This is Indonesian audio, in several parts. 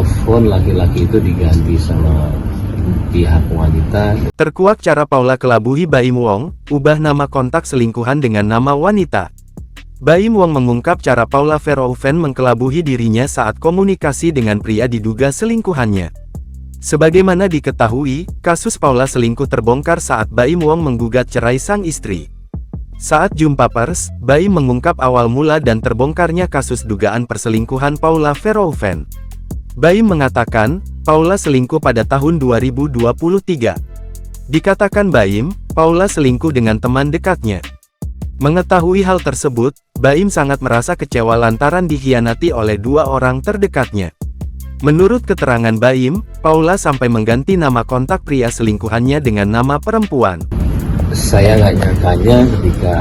telepon laki-laki itu diganti sama pihak wanita. Terkuak cara Paula kelabuhi Baim Wong, ubah nama kontak selingkuhan dengan nama wanita. Baim Wong mengungkap cara Paula Verhoeven mengkelabuhi dirinya saat komunikasi dengan pria diduga selingkuhannya. Sebagaimana diketahui, kasus Paula selingkuh terbongkar saat Baim Wong menggugat cerai sang istri. Saat jumpa pers, Baim mengungkap awal mula dan terbongkarnya kasus dugaan perselingkuhan Paula Verhoeven. Baim mengatakan, Paula selingkuh pada tahun 2023. Dikatakan Baim, Paula selingkuh dengan teman dekatnya. Mengetahui hal tersebut, Baim sangat merasa kecewa lantaran dikhianati oleh dua orang terdekatnya. Menurut keterangan Baim, Paula sampai mengganti nama kontak pria selingkuhannya dengan nama perempuan. Saya nggak nyangkanya ketika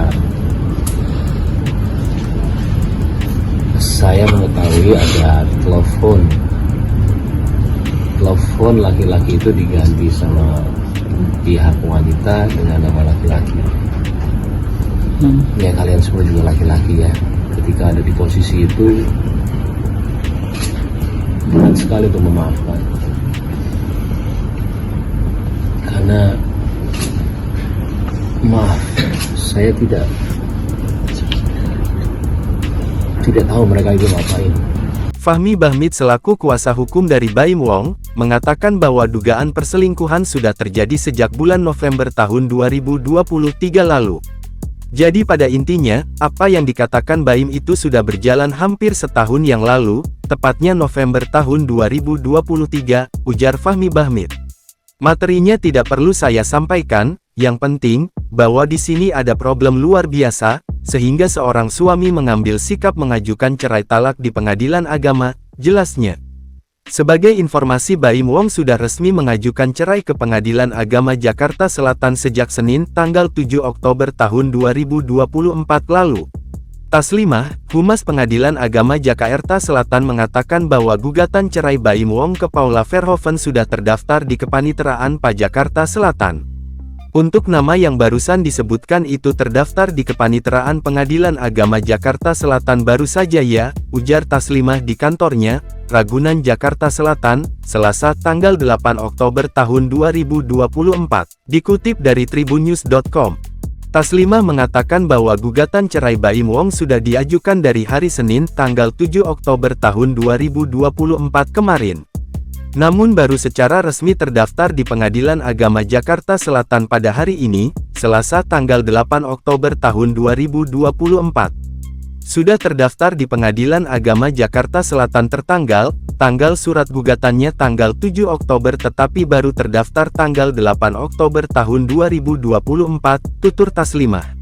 saya mengetahui ada telepon laki-laki itu diganti sama pihak wanita dengan nama laki-laki. Ya kalian semua juga laki-laki ya. Ketika ada di posisi itu berat sekali untuk memaafkan. Karena maaf, saya tidak tahu mereka itu ngapain. Fahmi Bahmid selaku kuasa hukum dari Baim Wong, mengatakan bahwa dugaan perselingkuhan sudah terjadi sejak bulan November tahun 2023 lalu. Jadi pada intinya, apa yang dikatakan Baim itu sudah berjalan hampir setahun yang lalu, tepatnya November tahun 2023, ujar Fahmi Bahmid. Materinya tidak perlu saya sampaikan, yang penting, bahwa di sini ada problem luar biasa, sehingga seorang suami mengambil sikap mengajukan cerai talak di pengadilan agama, jelasnya. Sebagai informasi, Baim Wong sudah resmi mengajukan cerai ke Pengadilan Agama Jakarta Selatan sejak Senin, tanggal 7 Oktober tahun 2024 lalu. Taslimah, Humas Pengadilan Agama Jakarta Selatan mengatakan bahwa gugatan cerai Baim Wong ke Paula Verhoeven sudah terdaftar di Kepaniteraan PA Jakarta Selatan. Untuk nama yang barusan disebutkan itu terdaftar di Kepaniteraan Pengadilan Agama Jakarta Selatan baru saja ya, ujar Taslimah di kantornya, Ragunan Jakarta Selatan, Selasa tanggal 8 Oktober tahun 2024. Dikutip dari tribunnews.com. Taslimah mengatakan bahwa gugatan cerai Baim Wong sudah diajukan dari hari Senin tanggal 7 Oktober tahun 2024 kemarin. Namun baru secara resmi terdaftar di Pengadilan Agama Jakarta Selatan pada hari ini, Selasa tanggal 8 Oktober tahun 2024. Sudah terdaftar di Pengadilan Agama Jakarta Selatan tanggal surat gugatannya tanggal 7 Oktober tetapi baru terdaftar tanggal 8 Oktober tahun 2024, tutur Taslimah.